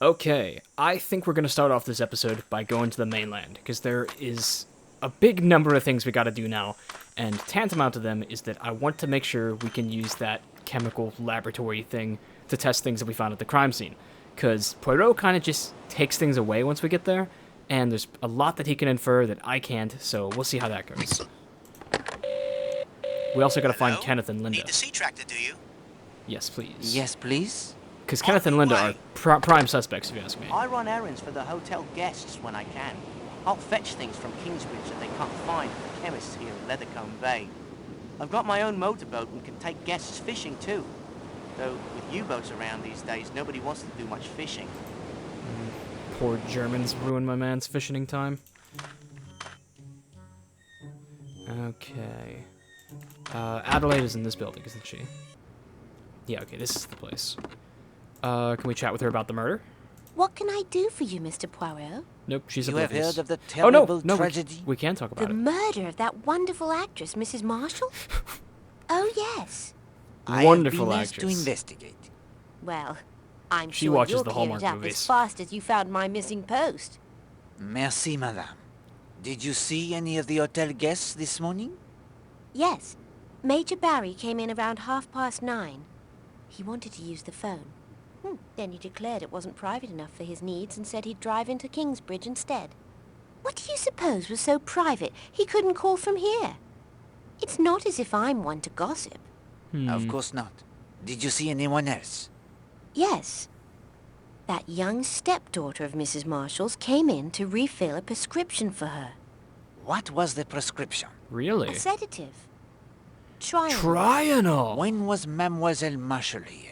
Okay, I think we're going to start off this episode by going to the mainland, because there is a big number of things we got to do now, and tantamount to them is that I want to make sure we can use that chemical laboratory thing to test things that we found at the crime scene, because Poirot kind of just takes things away once we get there, and there's a lot that he can infer that I can't, so we'll see how that goes. We also got to find Hello? Kenneth and Linda. Need the sea tractor, do you? Yes, please. Yes, please? Because Kenneth and Linda are prime suspects, if you ask me. I run errands for the hotel guests when I can. I'll fetch things from Kingsbridge that they can't find at the chemists here in Leathercombe Bay. I've got my own motorboat and can take guests fishing too. Though with U-boats around these days, nobody wants to do much fishing. Poor Germans ruined my man's fishing time. Okay. Adelaide is in this building, isn't she? Yeah, okay, this is the place. Can we chat with her about the murder? What can I do for you, Mr. Poirot? Nope, she's You have oblivious. heard of the Oh, no, terrible no, tragedy? we can talk The about it. murder of that wonderful actress, Mrs. Marshall? Oh, yes. Wonderful I have been asked to actress. investigate. Well, I'm She sure watches you'll the clear Hallmark it up movies. as fast as you found my missing post. Merci, madame. Did you see any of the hotel guests this morning? Yes. Major Barry came in around 9:30. He wanted to use the phone. Then he declared it wasn't private enough for his needs and said he'd drive into Kingsbridge instead. What do you suppose was so private he couldn't call from here? It's not as if I'm one to gossip. Of course not. Did you see anyone else? Yes. That young stepdaughter of Mrs. Marshall's came in to refill a prescription for her. What was the prescription? Really? A sedative. Try Trianol! When was Mademoiselle Marshall here?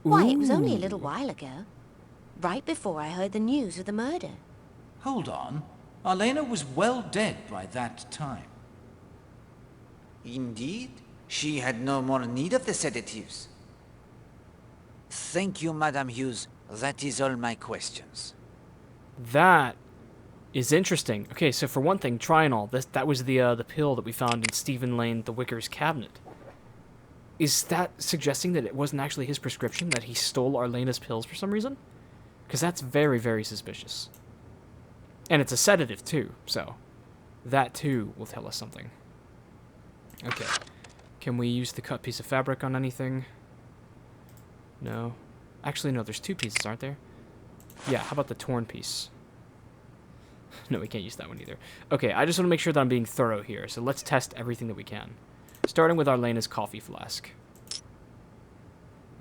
Why, it was only a little while ago. Right before I heard the news of the murder. Hold on. Arlena was well dead by that time. Indeed, she had no more need of the sedatives. Thank you, Madame Hughes. That is all my questions. That is interesting. Okay, so for one thing, Trianol, that was the pill that we found in Stephen Lane the Wicker's cabinet. Is that suggesting that it wasn't actually his prescription, that he stole Arlena's pills for some reason? Because that's very, very suspicious. And it's a sedative, too, so that, too, will tell us something. Okay. Can we use the cut piece of fabric on anything? No. Actually, no, there's two pieces, aren't there? Yeah, how about the torn piece? No, we can't use that one either. Okay, I just want to make sure that I'm being thorough here, so let's test everything that we can. Starting with Arlena's coffee flask.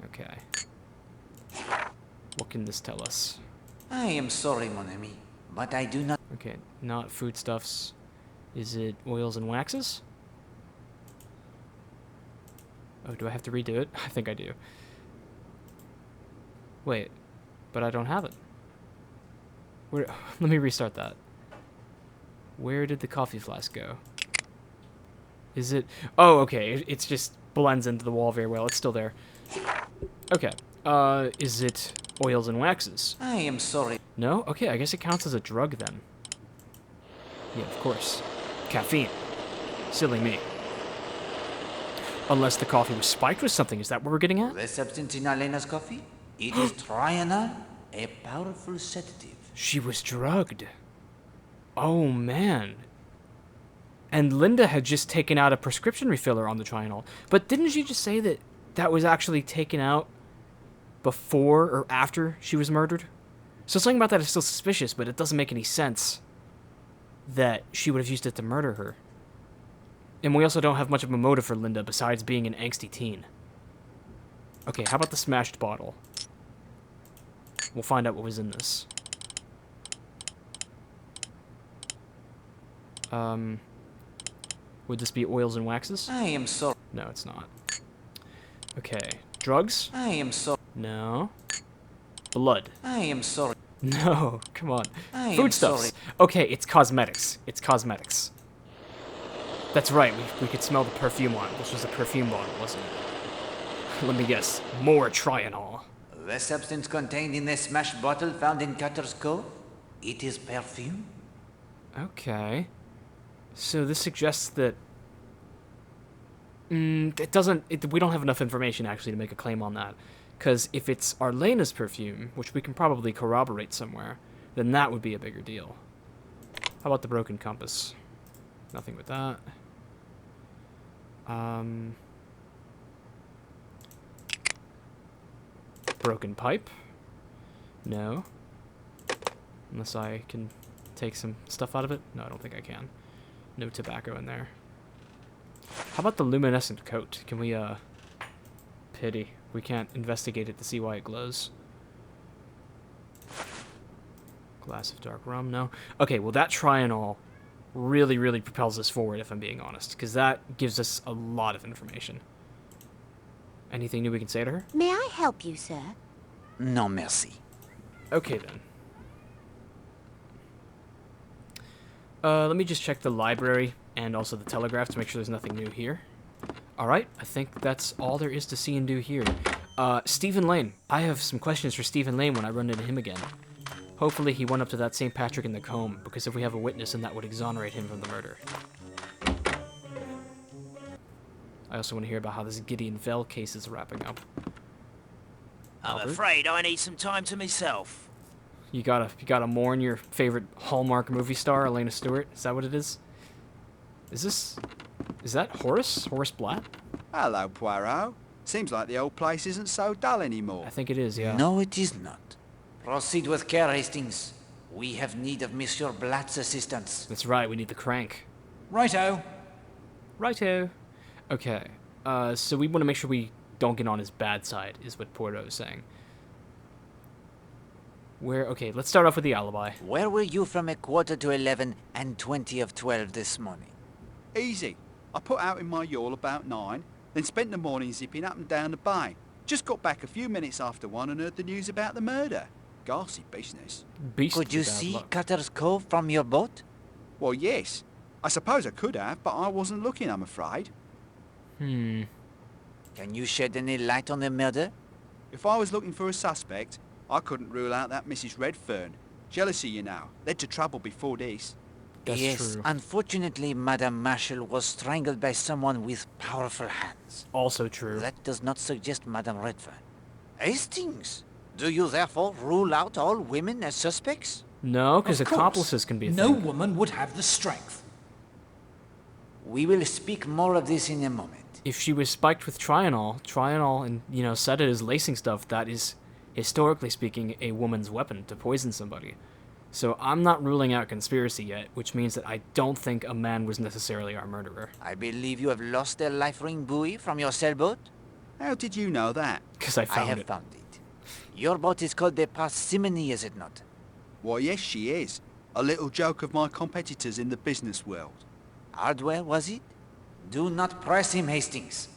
Okay. What can this tell us? I am sorry, mon ami, but I do not... Okay, not foodstuffs. Is it oils and waxes? Oh, do I have to redo it? I think I do. Wait, but I don't have it. Where? Let me restart that. Where did the coffee flask go? Is it... Oh, okay. It's just blends into the wall very well. It's still there. Okay. Is it oils and waxes? I am sorry. No? Okay, I guess it counts as a drug then. Yeah, of course. Caffeine. Silly me. Unless the coffee was spiked with something. Is that what we're getting at? The substance in Arlena's coffee? It is Trianol, a powerful sedative. She was drugged. Oh, man. And Linda had just taken out a prescription refiller on the Trianol. But didn't she just say that that was actually taken out before or after she was murdered? So something about that is still suspicious, but it doesn't make any sense that she would have used it to murder her. And we also don't have much of a motive for Linda besides being an angsty teen. Okay, how about the smashed bottle? We'll find out what was in this. Would this be oils and waxes? I am sorry. No, it's not. Okay. Drugs? I am sorry. No. Blood? I am sorry. No, come on. I am Foodstuffs. sorry. Okay, it's cosmetics. It's cosmetics. That's right, we could smell the perfume on it. This was a perfume bottle, wasn't it? Let me guess. More Trianol. The substance contained in the smashed bottle found in Cutter's Cove? It is perfume? Okay. So this suggests that... it doesn't... we don't have enough information, actually, to make a claim on that. Because if it's Arlena's perfume, which we can probably corroborate somewhere, then that would be a bigger deal. How about the broken compass? Nothing with that. Broken pipe? No. Unless I can take some stuff out of it? No, I don't think I can. No tobacco in there. How about the luminescent coat? Can we, pity. We can't investigate it to see why it glows. Glass of dark rum, no. Okay, well that trianol really, really propels us forward, if I'm being honest, because that gives us a lot of information. Anything new we can say to her? May I help you, sir? No merci. Okay, then. Let me just check the library and also the telegraph to make sure there's nothing new here. Alright, I think that's all there is to see and do here. Stephen Lane. I have some questions for Stephen Lane when I run into him again. Hopefully he went up to that St. Patrick in the comb, because if we have a witness, then that would exonerate him from the murder. I also want to hear about how this Gideon Fell case is wrapping up. I'm afraid I need some time to myself. You gotta mourn your favorite Hallmark movie star, Elena Stewart? Is that what it is? Is that Horace? Horace Blatt? Hello, Poirot. Seems like the old place isn't so dull anymore. I think it is, yeah. No, it is not. Proceed with care, Hastings. We have need of Monsieur Blatt's assistance. That's right, we need the crank. Righto. Righto. Okay, so we want to make sure we don't get on his bad side, is what Poirot is saying. Okay, let's start off with the alibi. Where were you from 11:15 and 12 this morning? Easy. I put out in my yawl about 9, then spent the morning zipping up and down the bay. Just got back a few minutes after 1 and heard the news about the murder. Ghastly business. Could you see Cutter's Cove from your boat? Well, yes. I suppose I could have, but I wasn't looking, I'm afraid. Hmm. Can you shed any light on the murder? If I was looking for a suspect, I couldn't rule out that Mrs. Redfern. Jealousy, you know, led to trouble before this. That's yes, true. Unfortunately, Madame Marshall was strangled by someone with powerful hands. Also true. That does not suggest Madame Redfern. Hastings, do you therefore rule out all women as suspects? No, because Of course. accomplices can be a No thing. woman would have the strength. We will speak more of this in a moment. If she was spiked with Trianol and, you know, set it as lacing stuff, that is, historically speaking, a woman's weapon to poison somebody. So I'm not ruling out conspiracy yet, which means that I don't think a man was necessarily our murderer. I believe you have lost a life ring buoy from your sailboat? How did you know that? Because I I found have it. found it. Your boat is called the Parsimony, is it not? Why, yes, she is. A little joke of my competitors in the business world. Hardware, was it? Do not press him, Hastings.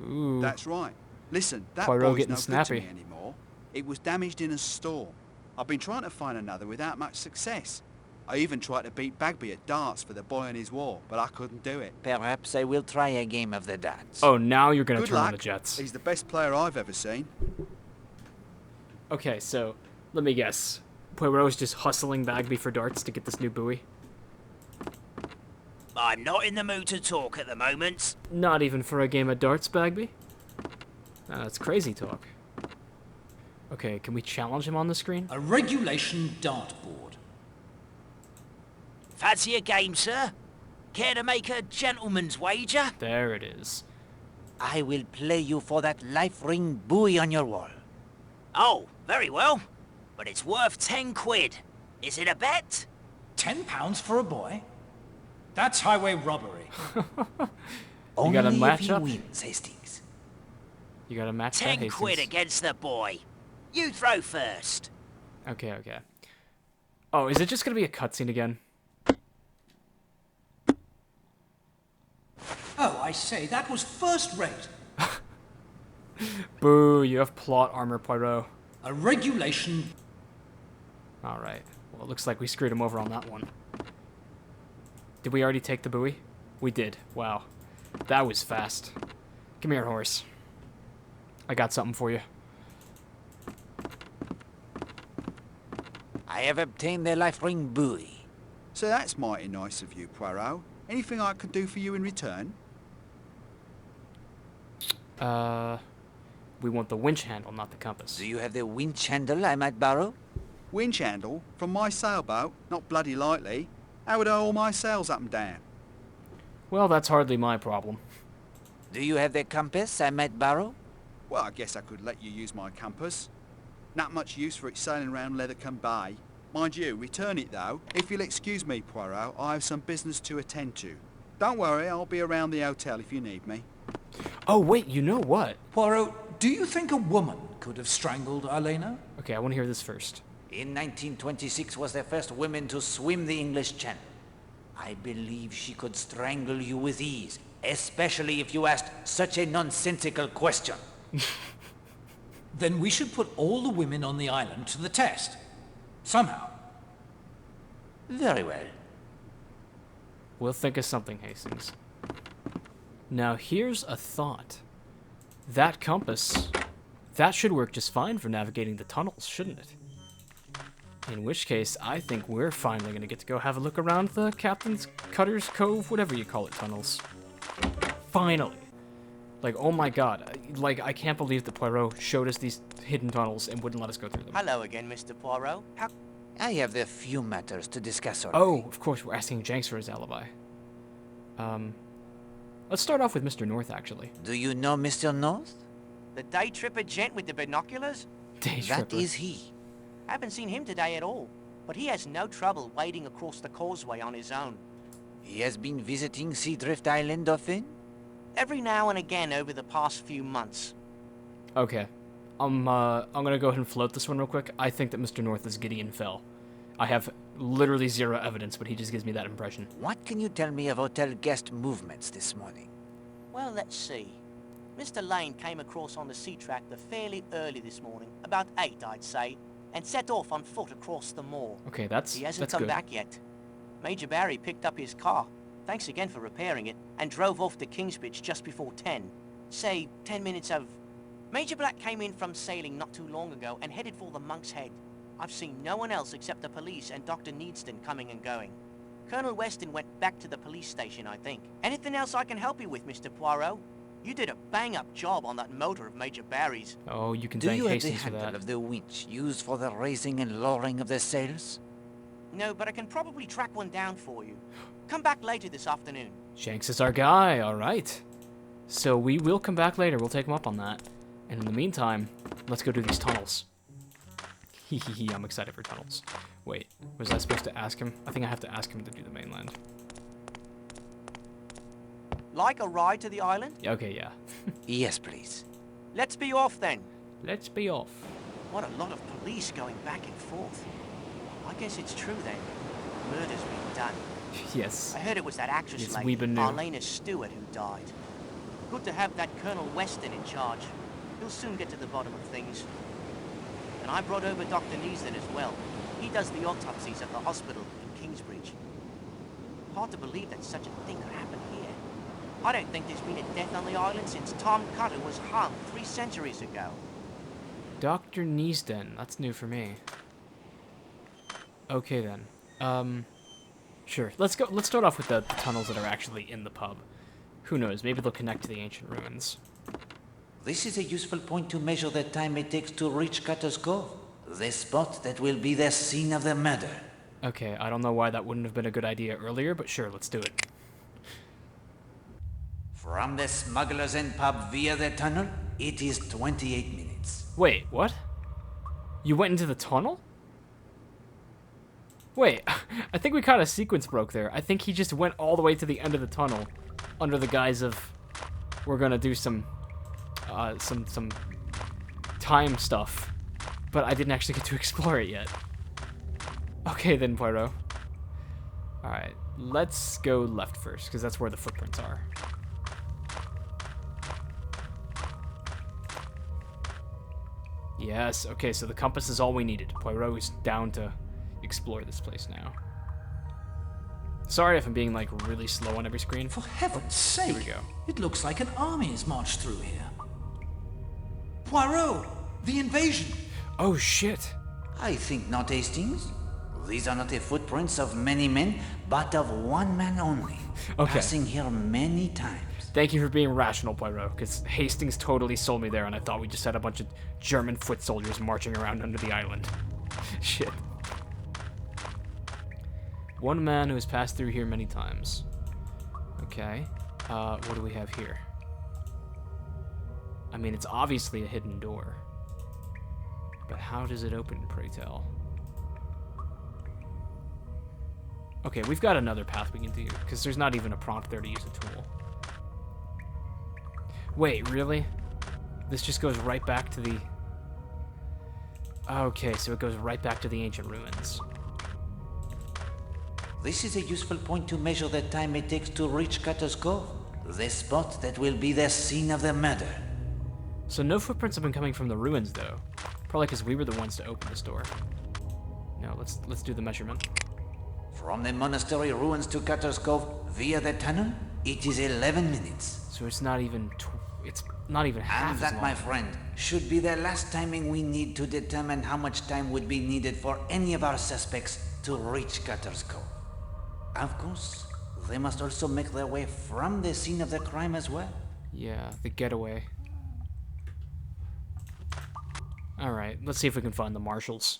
Ooh. That's right. Listen, that Poirot boy's getting no good to snappy. me anymore. It was damaged in a storm. I've been trying to find another without much success. I even tried to beat Bagby at darts for the boy and his war, but I couldn't do it. Perhaps I will try a game of the darts. Oh, now you're going to Good turn on luck. the Jets. He's the best player I've ever seen. Okay, so let me guess. Poirot's just hustling Bagby for darts to get this new buoy? I'm not in the mood to talk at the moment. Not even for a game of darts, Bagby? That's crazy talk. Okay, can we challenge him on the screen? A regulation dartboard. Fancy a game, sir? Care to make a gentleman's wager? There it is. I will play you for that life ring buoy on your wall. Oh, very well. But it's worth 10 quid. Is it a bet? £10 for a boy? That's highway robbery. Only got a if match he up? wins, Hastings. You got to match that, 10 Hastings? quid against the boy. You throw first. Okay. Oh, is it just going to be a cutscene again? Oh, I say, that was first rate. Boo, you have plot armor, Poirot. A regulation... Alright. Well, it looks like we screwed him over on that one. Did we already take the buoy? We did. Wow. That was fast. Come here, horse. I got something for you. I have obtained the life ring buoy. So that's mighty nice of you, Poirot. Anything I can do for you in return? We want the winch handle, not the compass. Do you have the winch handle I might borrow? Winch handle? From my sailboat? Not bloody likely. How would I haul my sails up and down? Well, that's hardly my problem. Do you have the compass I might borrow? Well, I guess I could let you use my compass. Not much use for it sailing around Leathercombe Bay. Mind you, return it though. If you'll excuse me, Poirot, I have some business to attend to. Don't worry, I'll be around the hotel if you need me. Oh, wait, you know what? Poirot, do you think a woman could have strangled Elena? Okay, I want to hear this first. In 1926 was the first woman to swim the English Channel. I believe she could strangle you with ease, especially if you asked such a nonsensical question. Then we should put all the women on the island to the test. Somehow. Very well. We'll think of something, Hastings. Now, here's a thought. That compass, that should work just fine for navigating the tunnels, shouldn't it? In which case, I think we're finally going to get to go have a look around the Captain's Cutter's Cove, whatever you call it, tunnels. Finally. Like, oh my god. Like, I can't believe that Poirot showed us these hidden tunnels and wouldn't let us go through them. Hello again, Mr. Poirot. How... I have a few matters to discuss already. Oh, of course, we're asking Jenks for his alibi. Let's start off with Mr. North, actually. Do you know Mr. North? The day tripper gent with the binoculars? Day That tripper. is he. Haven't seen him today at all. But he has no trouble wading across the causeway on his own. He has been visiting Seadrift Island often? Every now and again over the past few months. Okay. I'm gonna go ahead and float this one real quick. I think that Mr. North is Gideon Fell. I have literally zero evidence, but he just gives me that impression. What can you tell me of hotel guest movements this morning? Well, let's see. Mr. Lane came across on the sea tractor fairly early this morning, about 8, I'd say, and set off on foot across the moor. Okay, that's He hasn't that's come good. back yet. Major Barry picked up his car, thanks again for repairing it, and drove off to Kingsbridge just before 10. Say, 10 minutes of... Major Black came in from sailing not too long ago and headed for the Monk's Head. I've seen no one else except the police and Dr. Needston coming and going. Colonel Weston went back to the police station, I think. Anything else I can help you with, Mr. Poirot? You did a bang-up job on that motor of Major Barry's. Oh, you can Do thank you have the Hastings for handle that. of the winch used for the raising and lowering of the sails? No, but I can probably track one down for you. Come back later this afternoon. Jenks is our guy, alright. So we will come back later, we'll take him up on that. And in the meantime, let's go do these tunnels. Hehehe, I'm excited for tunnels. Wait, was I supposed to ask him? I think I have to ask him to do the mainland. Like a ride to the island? Okay, yeah. Yes, please. Let's be off then. Let's be off. What a lot of police going back and forth. I guess it's true then. Murder's been done. Yes. I heard it was that actress Yes, lady, we been knew. Arlena Stewart, who died. Good to have that Colonel Weston in charge. He'll soon get to the bottom of things. And I brought over Dr. Neeson as well. He does the autopsies at the hospital in Kingsbridge. Hard to believe that such a thing could happen here. I don't think there's been a death on the island since Tom Cutter was hung 3 centuries ago. Dr. Needston, that's new for me. Okay then. Sure. Let's start off with the tunnels that are actually in the pub. Who knows, maybe they'll connect to the ancient ruins. This is a useful point to measure the time it takes to reach Cutter's Cove, the spot that will be the scene of the murder. Okay, I don't know why that wouldn't have been a good idea earlier, but sure, let's do it. From the Smugglers' End pub via the tunnel, it is 28 minutes. Wait, what? You went into the tunnel? Wait, I think we caught a sequence broke there. I think he just went all the way to the end of the tunnel under the guise of we're gonna do some time stuff, but I didn't actually get to explore it yet. Okay then, Poirot. Alright, let's go left first, because that's where the footprints are. Yes, okay, so the compass is all we needed. Poirot is down to explore this place now. Sorry if I'm being, like, really slow on every screen. For heaven's sake! Here we go. It looks like an army has marched through here. Poirot! The invasion! Oh, shit! I think not, Hastings. These are not the footprints of many men, but of one man only, Okay. passing here many times. Thank you for being rational, Poirot, because Hastings totally sold me there, and I thought we just had a bunch of German foot soldiers marching around under the island. Shit. One man who has passed through here many times. Okay. What do we have here? I mean, it's obviously a hidden door. But how does it open, pray tell? Okay, we've got another path we can do, because there's not even a prompt there to use a tool. Wait, really? This just goes right back to the... Okay, so it goes right back to the ancient ruins. This is a useful point to measure the time it takes to reach Cutter's Cove, the spot that will be the scene of the murder. So no footprints have been coming from the ruins, though. Probably because we were the ones to open this door. No, let's do the measurement. From the monastery ruins to Cutter's Cove via the tunnel, it is 11 minutes. So it's not even it's not even half And as that, long. my friend, should be the last timing we need to determine how much time would be needed for any of our suspects to reach Cutter's Cove. Of course, they must also make their way from the scene of the crime as well. Yeah, the getaway. Alright, let's see if we can find the marshals.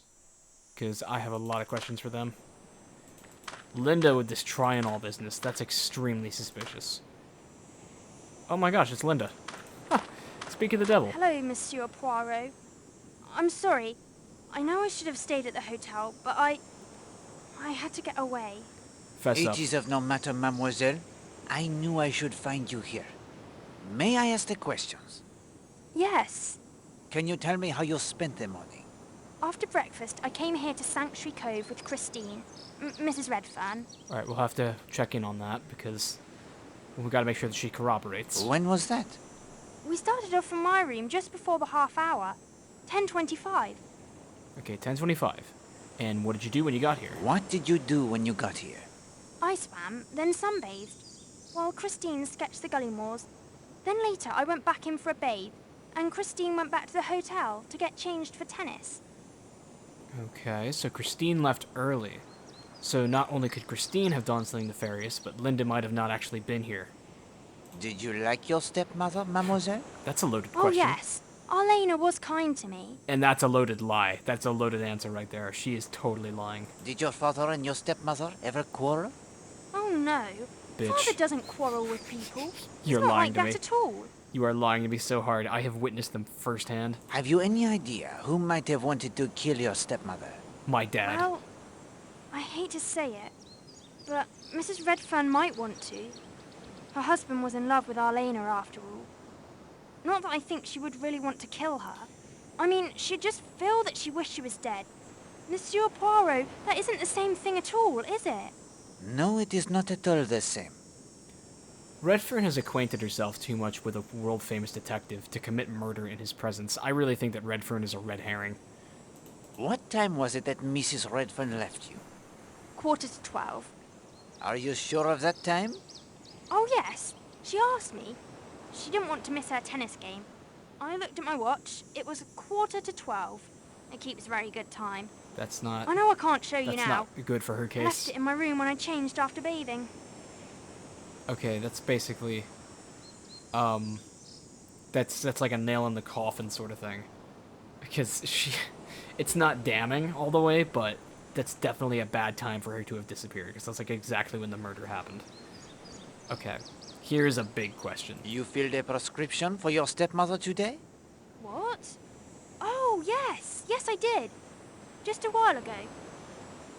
Because I have a lot of questions for them. Linda with this try-and-all business, that's extremely suspicious. Oh my gosh, it's Linda. Huh, speak of the devil. Hello, Monsieur Poirot. I'm sorry. I know I should have stayed at the hotel, but I had to get away. Fess up. It is of no matter, mademoiselle. I knew I should find you here. May I ask the questions? Yes. Can you tell me how you spent the morning? After breakfast, I came here to Sanctuary Cove with Christine, Mrs. Redfern. Alright, we'll have to check in on that because we gotta make sure that she corroborates. When was that? We started off from my room just before the half hour. 10:25. Okay, 10:25. And what did you do when you got here? What did you do when you got here? I swam, then sunbathed, while Christine sketched the gully moors. Then later, I went back in for a bathe, and Christine went back to the hotel to get changed for tennis. Okay, so Christine left early. So not only could Christine have done something nefarious, but Linda might have not actually been here. Did you like your stepmother, mademoiselle? That's a loaded Oh, question. yes. Arlena was kind to me. And that's a loaded lie. That's a loaded answer right there. She is totally lying. Did your father and your stepmother ever quarrel? Oh, no. Bitch. Father doesn't quarrel with people. You're It's not lying like to that me. at all. You are lying to me so hard. I have witnessed them firsthand. Have you any idea who might have wanted to kill your stepmother? My dad. Well, I hate to say it, but Mrs. Redfern might want to. Her husband was in love with Arlena after all. Not that I think she would really want to kill her. I mean, she'd just feel that she wished she was dead. Monsieur Poirot, that isn't the same thing at all, is it? No, it is not at all the same. Redfern has acquainted herself too much with a world-famous detective to commit murder in his presence. I really think that Redfern is a red herring. What time was it that Mrs. Redfern left you? 11:45. Are you sure of that time? Oh, yes. She asked me. She didn't want to miss her tennis game. I looked at my watch. It was 11:45. It keeps very good time. That's not... I know I can't show you That's now. not good for her I left case. it in my room when I changed after bathing. Okay, that's basically... That's like a nail in the coffin sort of thing. Because she... It's not damning all the way, but that's definitely a bad time for her to have disappeared, because that's like exactly when the murder happened. Okay, here's a big question. You filled a prescription for your stepmother today? What? Oh, yes. Yes, I did. Just a while ago.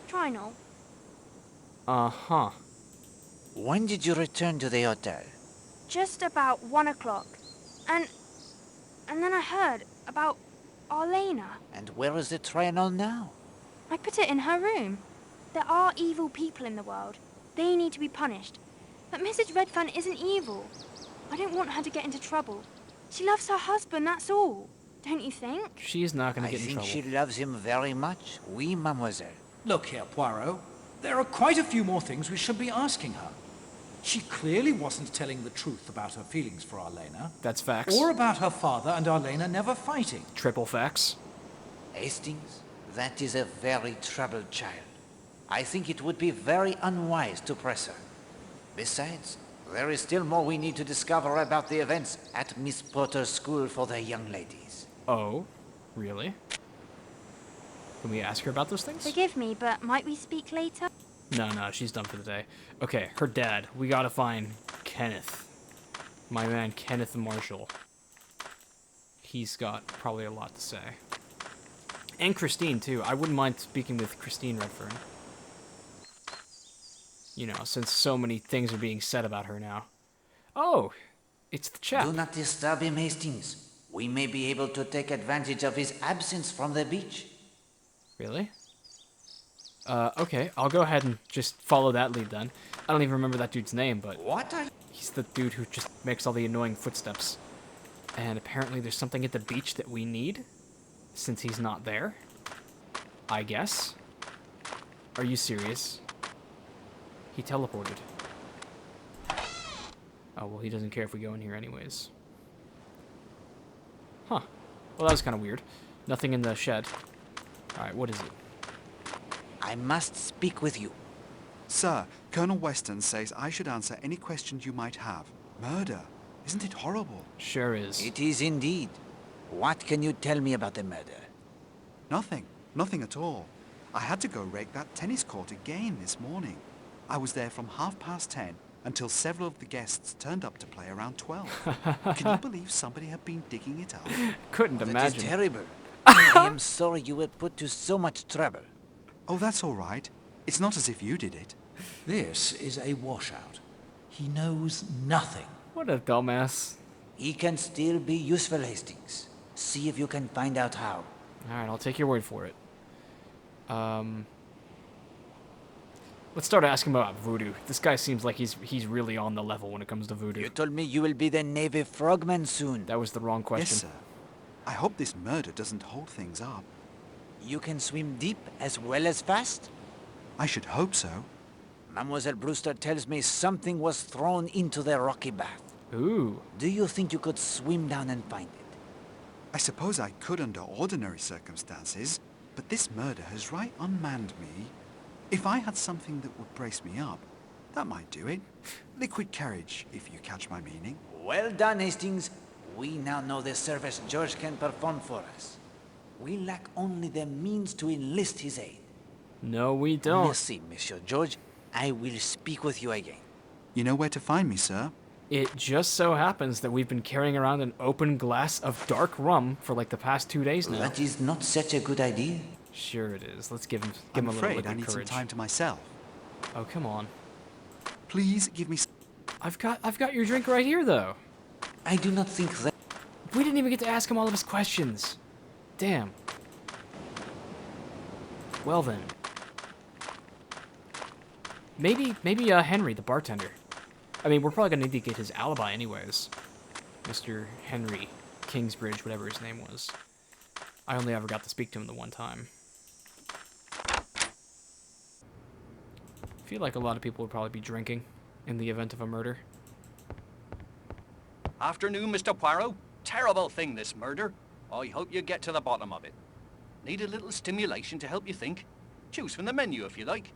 Trinol. Uh-huh. When did you return to the hotel? Just about 1 o'clock. And then I heard about Arlena. And where is the Triangle now? I put it in her room. There are evil people in the world. They need to be punished. But Mrs. Redfern isn't evil. I don't want her to get into trouble. She loves her husband, that's all. Don't you think? She is not going I to get in think trouble. she loves him very much. Oui, mademoiselle. Look here, Poirot. There are quite a few more things we should be asking her. She clearly wasn't telling the truth about her feelings for Arlena, That's facts. or about her father and Arlena never fighting. Triple facts. Hastings, that is a very troubled child. I think it would be very unwise to press her. Besides, There is still more we need to discover about the events at Miss Potter's school for the young ladies. Oh, really? Can we ask her about those things? Forgive me, but might we speak later? No, she's done for the day. Okay, her dad. We gotta find Kenneth. My man, Kenneth Marshall. He's got probably a lot to say. And Christine, too. I wouldn't mind speaking with Christine Redfern. You know, since so many things are being said about her now. Oh, it's the chap. Do not disturb him, Hastings. We may be able to take advantage of his absence from the beach. Really? Okay, I'll go ahead and just follow that lead then. I don't even remember that dude's name, but What are he's the dude who just makes all the annoying footsteps. And apparently there's something at the beach that we need, since he's not there. I guess. Are you serious? He teleported. Oh, well, he doesn't care if we go in here anyways. Huh. Well, that was kind of weird. Nothing in the shed. Alright, what is it? I must speak with you. Sir, Colonel Weston says I should answer any questions you might have. Murder. Isn't it horrible? Sure is. It is indeed. What can you tell me about the murder? Nothing. Nothing at all. I had to go rake that tennis court again this morning. I was there from 10:30 until several of the guests turned up to play around 12. Can you believe somebody had been digging it up? Couldn't That is imagine. terrible. I am sorry you were put to so much trouble. Oh, that's all right. It's not as if you did it. This is a washout. He knows nothing. What a dumbass. He can still be useful, Hastings. See if you can find out how. Alright, I'll take your word for it. Let's start asking about voodoo. This guy seems like he's really on the level when it comes to voodoo. You told me you will be the Navy frogman soon. That was the wrong question. Yes, sir. I hope this murder doesn't hold things up. You can swim deep as well as fast? I should hope so. Mademoiselle Brewster tells me something was thrown into the rocky bath. Ooh. Do you think you could swim down and find it? I suppose I could under ordinary circumstances, but this murder has right unmanned me. If I had something that would brace me up, that might do it. Liquid courage, if you catch my meaning. Well done, Hastings. We now know the service George can perform for us. We lack only the means to enlist his aid. No, we don't. Merci, Monsieur George. I will speak with you again. You know where to find me, sir. It just so happens that we've been carrying around an open glass of dark rum for like the past 2 days now. That is not such a good idea. Sure it is. Let's give him I'm a little afraid liquid I need courage. some time to myself. Oh, come on. Please give me... I've got your drink right here though. I do not think that... We didn't even get to ask him all of his questions. Damn. Well then. Maybe Henry, the bartender. I mean, we're probably gonna need to get his alibi anyways. Mr. Henry Kingsbridge, whatever his name was. I only ever got to speak to him the one time. I feel like a lot of people would probably be drinking in the event of a murder. Afternoon, Mr. Poirot. Terrible thing, this murder. I hope you get to the bottom of it. Need a little stimulation to help you think? Choose from the menu if you like.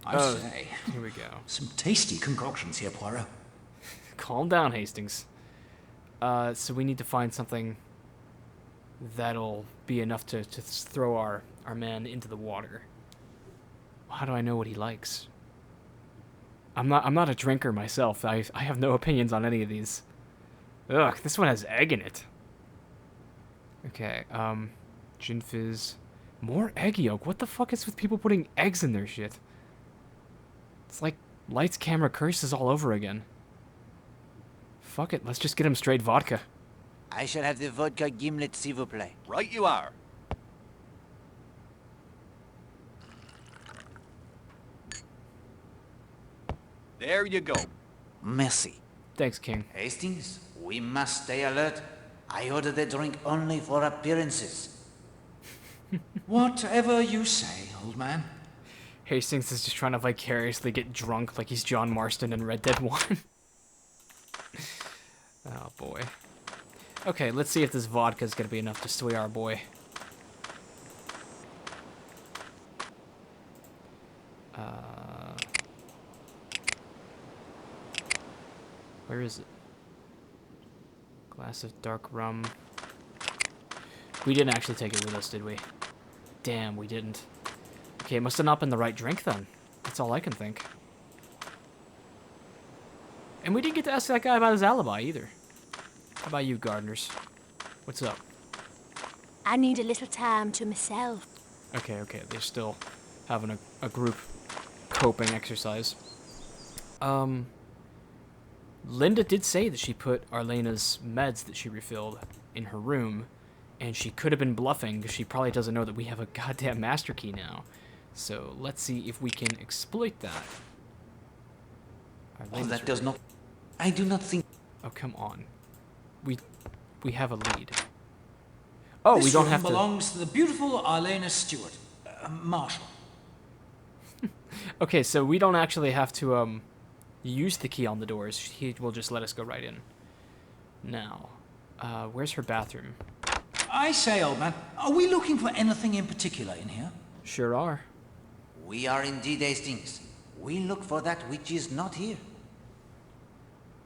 I say, Here we go. some tasty concoctions here, Poirot. Calm down, Hastings. So we need to find something that'll be enough to throw our man into the water. How do I know what he likes? I'm not a drinker myself. I have no opinions on any of these. Ugh, this one has egg in it. Okay, gin fizz. More egg yolk. What the fuck is with people putting eggs in their shit? It's like lights, camera, curses all over again. Fuck it, let's just get him straight vodka. I shall have the vodka gimlet, s'il vous plaît. Right you are. There you go. Merci. Thanks, King. Hastings, we must stay alert. I order the drink only for appearances. Whatever you say, old man. Hastings is just trying to vicariously get drunk like he's John Marston in Red Dead 1. Oh, boy. Okay, let's see if this vodka is going to be enough to sway our boy. Where is it? Glass of dark rum. We didn't actually take it with us, did we? Damn, we didn't. Okay, it must have not been the right drink then. That's all I can think. And we didn't get to ask that guy about his alibi either. How about you, gardeners? What's up? I need a little time to myself. Okay, they're still having a group coping exercise. Linda did say that she put Arlena's meds that she refilled in her room, and she could have been bluffing because she probably doesn't know that we have a goddamn master key now. So let's see if we can exploit that. Oh, that does not... I do not think... Oh, come on. We have a lead. Oh, we don't have to... This room belongs to the beautiful Arlena Stewart, Marshal. Okay, so we don't actually have to use the key on the doors. He will just let us go right in. Now, where's her bathroom? I say, old man, are we looking for anything in particular in here? Sure are. We are indeed Hastings. We look for that which is not here.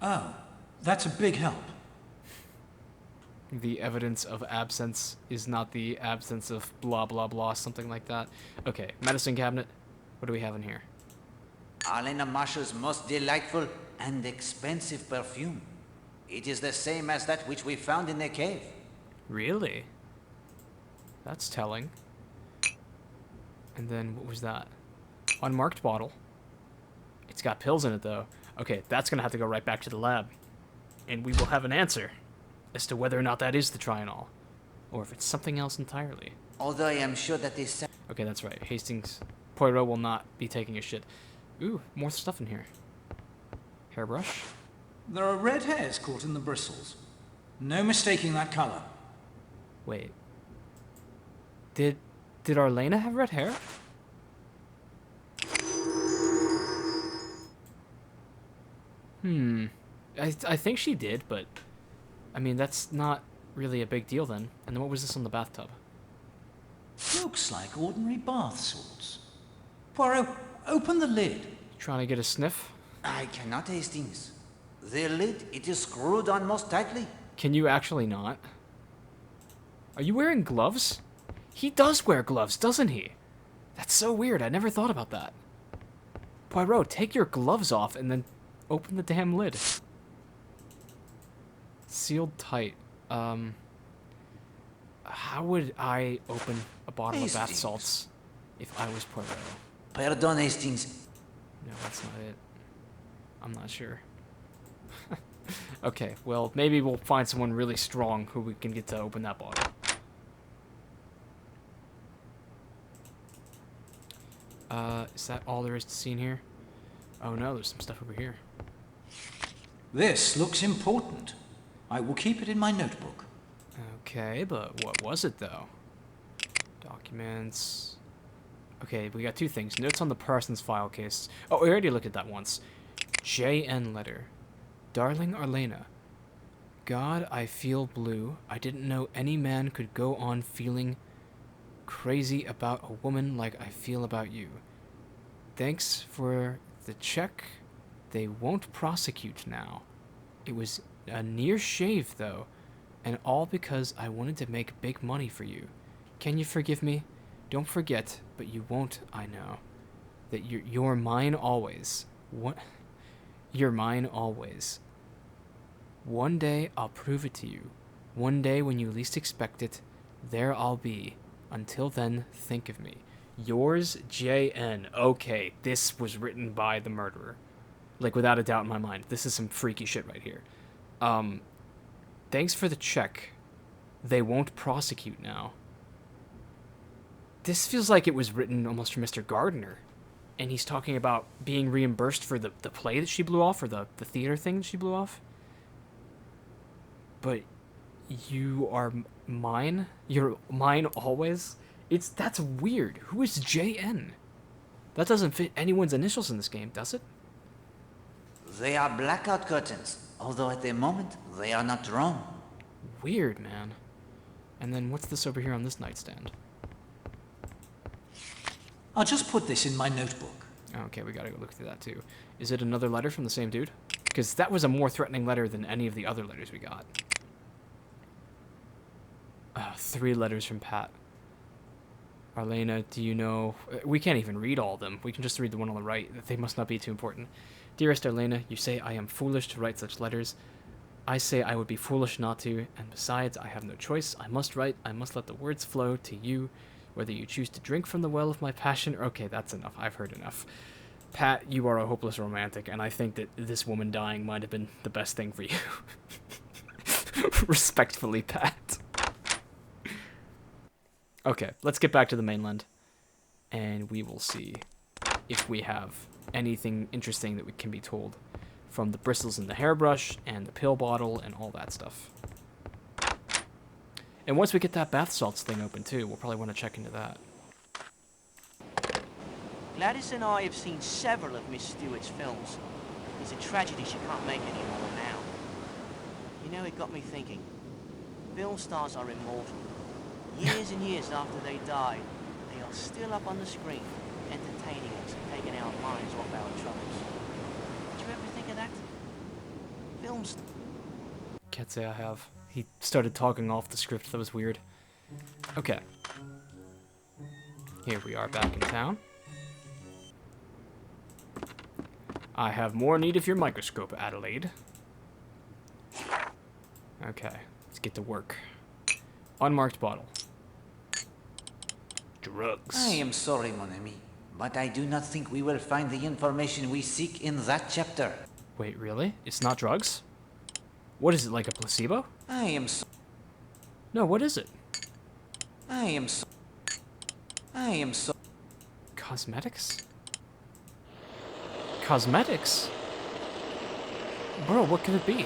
Oh, that's a big help. The evidence of absence is not the absence of blah blah blah, something like that. Okay, medicine cabinet. What do we have in here? Arlena Marshall's most delightful and expensive perfume. It is the same as that which we found in the cave. Really? That's telling. And then what was that? Unmarked bottle. It's got pills in it though. Okay, that's gonna have to go right back to the lab. And we will have an answer as to whether or not that is the Trianol, or if it's something else entirely. Although I am sure that this... Okay, that's right. Hastings Poirot will not be taking a shit. Ooh, more stuff in here. Hairbrush. There are red hairs caught in the bristles. No mistaking that color. Wait. Did Arlena have red hair? I think she did, but I mean that's not really a big deal then. And then what was this on the bathtub? Looks like ordinary bath salts. Poirot, open the lid. Trying to get a sniff? I cannot, Hastings. The lid, it is screwed on most tightly. Can you actually not? Are you wearing gloves? He does wear gloves, doesn't he? That's so weird. I never thought about that. Poirot, take your gloves off and then open the damn lid. Sealed tight. How would I open a bottle of bath salts if I was Poirot? Pardon, Hastings. No, that's not it. I'm not sure. Okay, well, maybe we'll find someone really strong who we can get to open that bottle. Is that all there is to see in here? Oh no, there's some stuff over here. This looks important. I will keep it in my notebook. Okay, but what was it though? Documents. Okay, we got two things. Notes on the Parsons file case. Oh, we already looked at that once. JN letter. Darling Arlena. God, I feel blue. I didn't know any man could go on feeling crazy about a woman like I feel about you. Thanks for the check. They won't prosecute now. It was a near shave, though, and all because I wanted to make big money for you. Can you forgive me? Don't forget, but you won't, I know. That you're mine always. What? You're mine always. One day I'll prove it to you. One day when you least expect it, there I'll be. Until then, think of me. Yours, JN. Okay, this was written by the murderer. Like, without a doubt in my mind. This is some freaky shit right here. Thanks for the check. They won't prosecute now. This feels like it was written almost for Mr. Gardner. And he's talking about being reimbursed for the play that she blew off, or the theater thing that she blew off. But you are mine? You're mine always? That's weird. Who is JN? That doesn't fit anyone's initials in this game, does it? They are blackout curtains, although at the moment they are not drawn. Weird, man. And then what's this over here on this nightstand? I'll just put this in my notebook. Okay, we gotta go look through that too. Is it another letter from the same dude? Because that was a more threatening letter than any of the other letters we got. 3 letters from Pat. Arlena, do you know... We can't even read all of them. We can just read the one on the right. They must not be too important. Dearest Arlena, you say I am foolish to write such letters. I say I would be foolish not to, and besides, I have no choice. I must write. I must let the words flow to you, whether you choose to drink from the well of my passion. Okay, that's enough. I've heard enough. Pat, you are a hopeless romantic, and I think that this woman dying might have been the best thing for you. Respectfully, Pat. Okay, let's get back to the mainland, and we will see if we have anything interesting that we can be told from the bristles in the hairbrush and the pill bottle and all that stuff. And once we get that bath salts thing open too, we'll probably want to check into that. Gladys and I have seen several of Miss Stewart's films. It's a tragedy she can't make any more now. You know, it got me thinking. Film stars are immortal. Years and years after they die, they are still up on the screen, entertaining us and taking our minds off our troubles. Did you ever think of that? Films... Can't say I have. He started talking off the script. That was weird. Okay. Here we are back in town. I have more need of your microscope, Adelaide. Okay, let's get to work. Unmarked bottle. Drugs. I am sorry, mon ami, but I do not think we will find the information we seek in that chapter. Wait, really? It's not drugs? What is it, like a placebo? I am so... No, what is it? I am so... Cosmetics? Cosmetics? Bro, what could it be?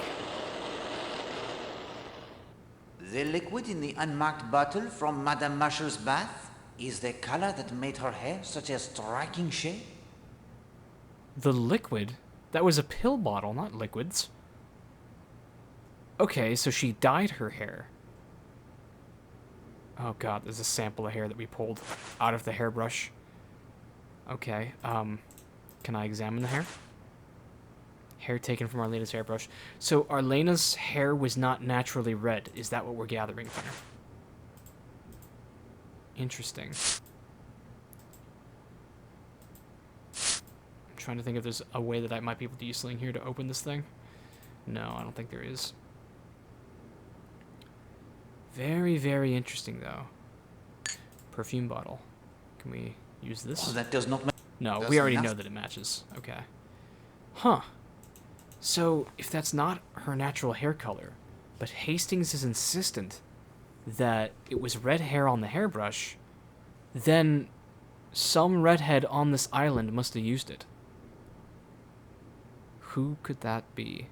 The liquid in the unmarked bottle from Madame Marshall's bath is the color that made her hair such a striking shade. The liquid? That was a pill bottle, not liquids. Okay, so she dyed her hair. Oh god, there's a sample of hair that we pulled out of the hairbrush. Okay, can I examine the hair? Hair taken from Arlena's hairbrush. So Arlena's hair was not naturally red. Is that what we're gathering here? Interesting. I'm trying to think if there's a way that I might be able to use something here to open this thing. No, I don't think there is. Very, very interesting, though. Perfume bottle. Can we use this? Oh, that does not... No, we already know that it matches. Okay. Huh. So, if that's not her natural hair color, but Hastings is insistent that it was red hair on the hairbrush, then some redhead on this island must have used it. Who could that be?